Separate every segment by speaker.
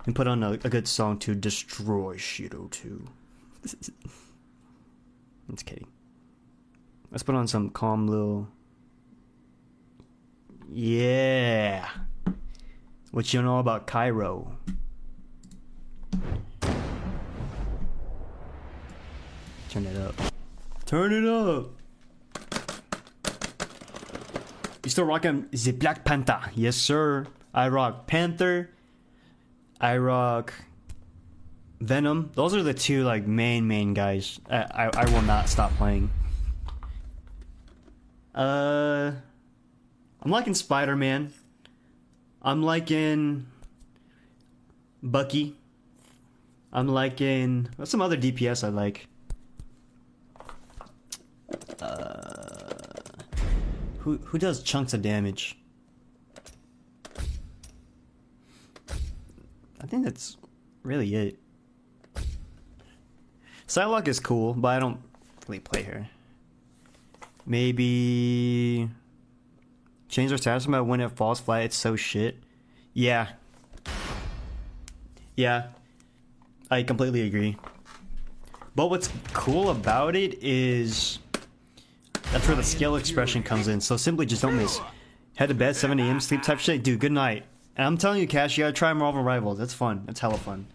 Speaker 1: and put on a good song to destroy Shiro 2. Just kidding. Let's put on some calm little... Yeah! What you know about Cairo? Turn it up. Turn it up! You still rocking the Black Panther? Yes, sir. I rock Panther. I rock Venom. Those are the two like main guys. I will not stop playing. I'm liking Spider-Man. I'm liking Bucky. I'm liking... What's some other DPS I like? Who does chunks of damage? I think that's really it. Psylocke is cool, but I don't really play her. Maybe... Change their status mode when it falls flat, it's so shit. Yeah. Yeah. I completely agree. But what's cool about it is... That's where the skill expression comes in, so simply just don't miss. Head to bed, 7 AM, sleep type shit. Dude, good night. And I'm telling you, Cash, you gotta try Marvel Rivals. It's fun. It's hella fun.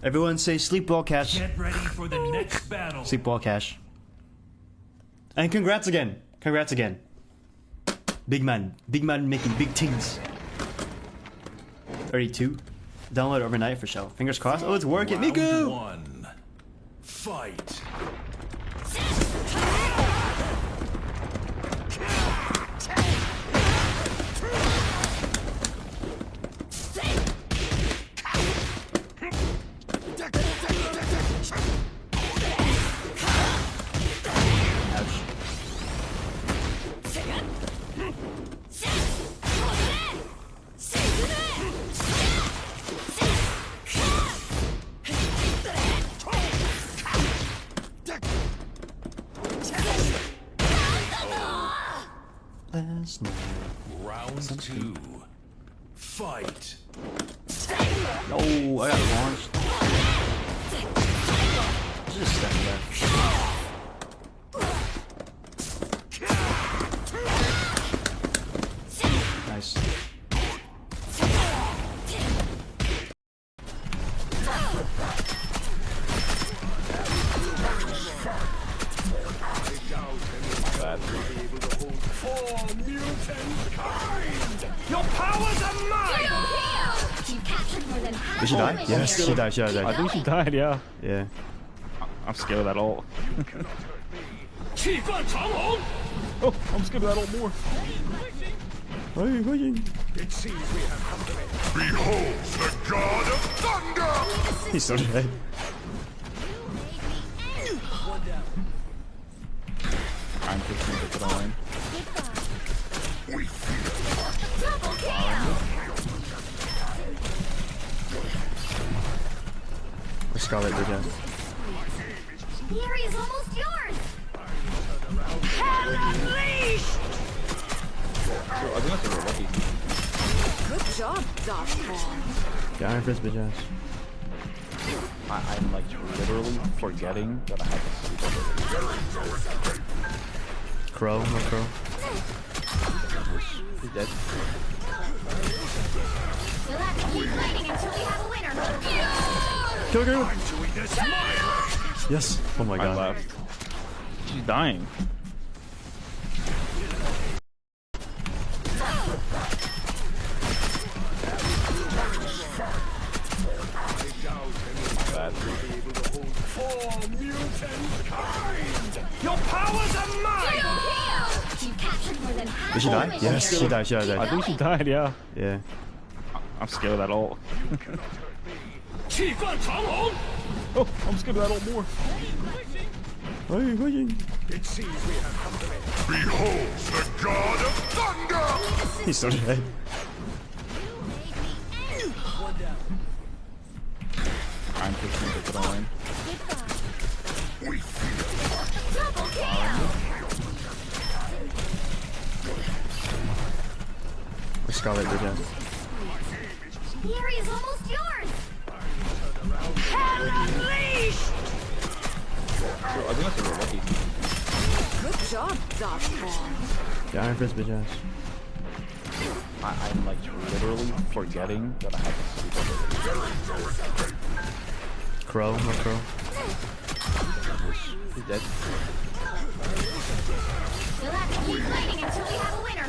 Speaker 1: Everyone say sleep well, Cash.
Speaker 2: Get ready for the next battle.
Speaker 1: Sleep well, Cash. And congrats again. Congrats again. Big man. Big man making big things. 32. Download overnight for show. Fingers crossed. Oh, it's working. Miku!
Speaker 2: Round 1. Fight. Round 2. Fight.
Speaker 1: Oh, I got launched. Just stand there. Nice.
Speaker 2: Your powers are mine!
Speaker 1: Did she die? Yes, she died.
Speaker 3: I think she died, yeah.
Speaker 1: Yeah.
Speaker 3: I'm scared of that ult.
Speaker 2: Oh,
Speaker 3: I'm scared of that ult more.
Speaker 2: it seems we have come to it. Behold the god of thunder!
Speaker 1: He's so dead.
Speaker 3: I'm pushing to put on.
Speaker 2: We feel
Speaker 1: Or Scarlet did that.
Speaker 4: The area is almost yours.
Speaker 3: I think that's a real lucky.
Speaker 4: Good job, Dodgeball.
Speaker 1: Yeah, Iron Fist bitch ass.
Speaker 3: I'm like literally forgetting that I have to sleep.
Speaker 1: Crow, no crow.
Speaker 3: He's dead.
Speaker 4: You'll have to keep fighting until we have a winner.
Speaker 1: Kill her!
Speaker 2: time to eat this fire!
Speaker 1: Yes. Oh my
Speaker 3: I
Speaker 1: god.
Speaker 3: left. She's dying. Bad.
Speaker 2: For mutant kind! Your powers are mine!
Speaker 4: You captured more than half.
Speaker 1: Did she die? Yes, she died.
Speaker 3: I think she died, yeah.
Speaker 1: Yeah.
Speaker 3: I'm scared of that ult.
Speaker 2: 气贯长虹!
Speaker 3: Oh, I'm scared of that ult more.
Speaker 2: It seems we have come to it. Behold the god of thunder!
Speaker 1: He's so dead.
Speaker 3: I'm pushing to put on.
Speaker 2: We feel
Speaker 4: Double kill.
Speaker 1: Scarlet bitch ass.
Speaker 4: The area's almost yours.
Speaker 3: I think that's a real lucky.
Speaker 5: Good job, dodgeball.
Speaker 1: Yeah, Iron Fist bitch ass.
Speaker 3: I'm like literally forgetting that I have to see.
Speaker 1: Crow, no crow.
Speaker 3: He's dead.
Speaker 4: You'll have to keep fighting until we have a winner.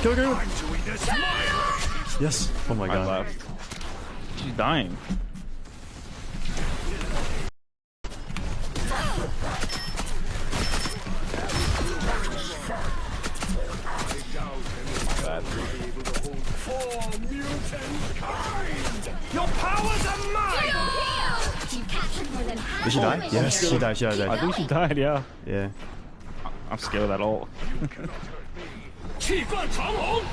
Speaker 1: Kill her.
Speaker 2: Time to eat a smile.
Speaker 1: Yes. Oh my
Speaker 3: I
Speaker 1: god.
Speaker 3: left. She's dying. Bad.
Speaker 2: For mutant kind. Your powers are mine.
Speaker 4: You've captured more than half
Speaker 1: Did she
Speaker 4: the
Speaker 1: die?
Speaker 4: mission.
Speaker 1: Yes, she died. She
Speaker 3: I
Speaker 1: died.
Speaker 3: think she died, yeah.
Speaker 1: Yeah.
Speaker 3: I'm scared of that ult.
Speaker 2: 气贯长龙.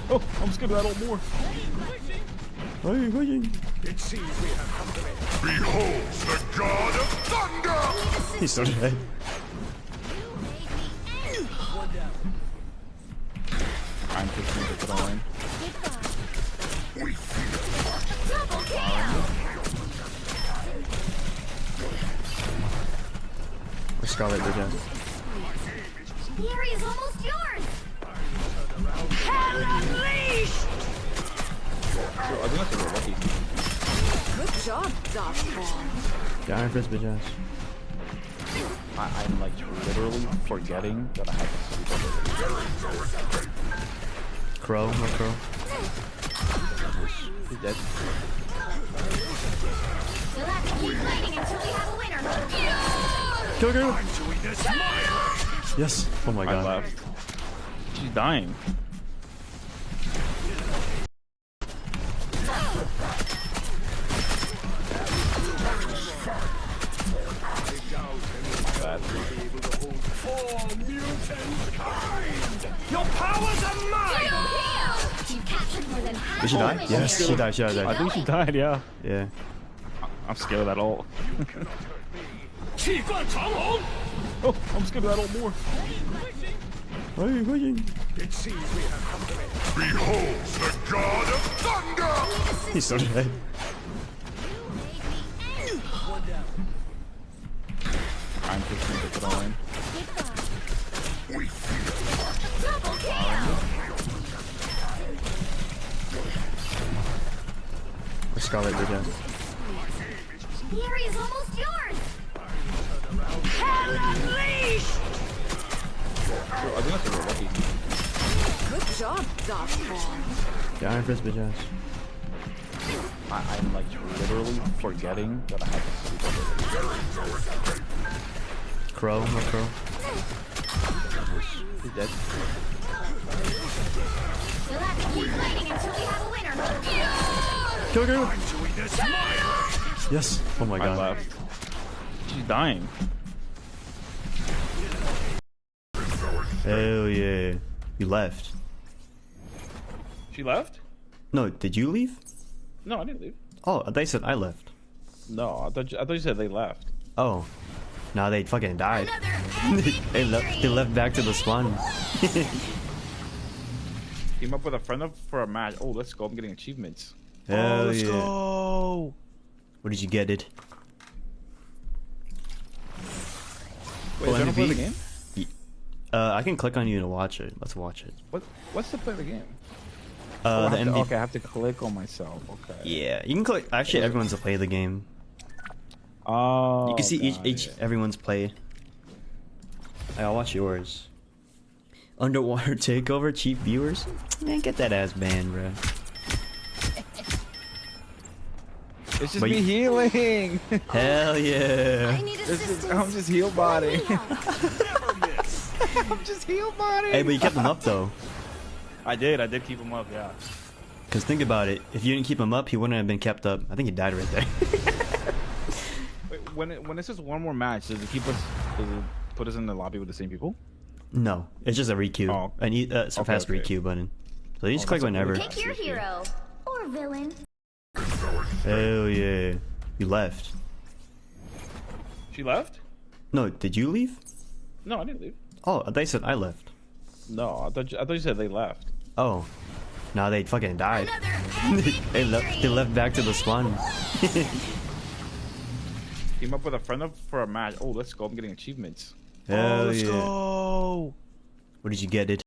Speaker 3: Oh, I'm scared of that ult more.
Speaker 2: It seems we have company. Behold the god of thunder.
Speaker 1: He's so dead.
Speaker 3: I'm pushing to the line.
Speaker 2: We feel
Speaker 4: Double kill.
Speaker 1: Scarlet bitch ass.
Speaker 4: The area's almost yours.
Speaker 3: I think that's a real lucky.
Speaker 5: Good job, dodgeball.
Speaker 1: Yeah, Iron Fist bitch ass.
Speaker 3: I'm like literally forgetting that I have to see.
Speaker 1: Crow, no crow.
Speaker 3: He's dead.
Speaker 4: You'll have to keep fighting until we have a winner.
Speaker 1: Kill her.
Speaker 2: time to eat a smile.
Speaker 1: Yes. Oh my
Speaker 3: I
Speaker 1: god.
Speaker 3: left. She's dying. Bad.
Speaker 2: For mutant kind. Your powers are mine.
Speaker 4: You've captured more than half
Speaker 1: Did she
Speaker 4: the
Speaker 1: die?
Speaker 4: mission.
Speaker 1: Yes, she died. She
Speaker 3: I
Speaker 1: died.
Speaker 3: think she died, yeah.
Speaker 1: Yeah.
Speaker 3: I'm scared of that ult.
Speaker 2: 气贯长龙.
Speaker 3: Oh, I'm scared of that ult more.
Speaker 2: It seems we have company. Behold the god of thunder.
Speaker 1: He's so dead.
Speaker 3: I'm pushing to the line.
Speaker 2: We feel
Speaker 4: Double kill.
Speaker 1: Scarlet bitch ass.
Speaker 4: The area's almost yours.
Speaker 3: I think that's a real lucky.
Speaker 5: Good job, dodgeball.
Speaker 1: Yeah, Iron Fist bitch ass.
Speaker 3: I'm like literally forgetting that I have to see.
Speaker 1: Crow, no crow.
Speaker 3: He's dead.
Speaker 4: You'll have to keep fighting until we have a winner.
Speaker 1: Kill her.
Speaker 2: time to eat a smile.
Speaker 1: Yes. Oh my
Speaker 3: I
Speaker 1: god.
Speaker 3: left. She's dying.
Speaker 1: Hell yeah. You left.
Speaker 3: She left?
Speaker 1: No, did you leave?
Speaker 3: No, I didn't leave.
Speaker 1: Oh, they said I left.
Speaker 3: No, I thought you said they left.
Speaker 1: Oh. No, they fucking died.
Speaker 4: Another epic
Speaker 1: They left. They left back to the spawn.
Speaker 3: Team up with a friend for a match. Oh, let's go. I'm getting achievements.
Speaker 1: Hell
Speaker 3: let's
Speaker 1: yeah.
Speaker 3: go.
Speaker 1: What did you get it?
Speaker 3: Wait,
Speaker 1: Well,
Speaker 3: is there no play the
Speaker 1: MVP?
Speaker 3: game?
Speaker 1: I can click on you to watch it. Let's watch it.
Speaker 3: What's the play the game?
Speaker 1: The MVP.
Speaker 3: Okay, I have to click on myself. Okay.
Speaker 1: Yeah, you can click. Actually, everyone's to play the game.
Speaker 3: Oh.
Speaker 1: You can see
Speaker 3: got
Speaker 1: each
Speaker 3: it.
Speaker 1: everyone's play. I'll watch yours. Underwater takeover, cheap viewers. Man, get that ass banned, bro.
Speaker 3: It's just
Speaker 1: But
Speaker 3: me healing.
Speaker 1: Hell yeah.
Speaker 4: I need
Speaker 3: It's just,
Speaker 4: assistance.
Speaker 3: I'm just heal body.
Speaker 2: Never miss.
Speaker 3: I'm just heal body.
Speaker 1: Hey, but you kept them up though.
Speaker 3: I did keep him up. Yeah.
Speaker 1: Cause think about it. If you didn't keep him up, he wouldn't have been kept up. I think he died right there.
Speaker 3: Wait, when it says one more match, does it keep us? Does it put us in the lobby with the same people?
Speaker 1: No, it's just a requeue.
Speaker 3: Oh.
Speaker 1: And it's a
Speaker 3: Okay,
Speaker 1: fast
Speaker 3: okay.
Speaker 1: requeue button. So you just
Speaker 3: Oh,
Speaker 1: click
Speaker 3: that's a
Speaker 1: whenever.
Speaker 3: really
Speaker 4: Pick your hero or villain.
Speaker 1: Hell yeah. You left.
Speaker 3: She left?
Speaker 1: No, did you leave?
Speaker 3: No, I didn't leave.
Speaker 1: Oh, they said I left.
Speaker 3: No, I thought you said they left.
Speaker 1: Oh. Nah, they fucking died.
Speaker 4: Another
Speaker 1: They left back to the spawn.
Speaker 3: Team up with a friend up for a match. Oh, let's go. I'm getting achievements.
Speaker 1: Hell
Speaker 3: oh, let's
Speaker 1: yeah.
Speaker 3: go.
Speaker 1: What did you get, it?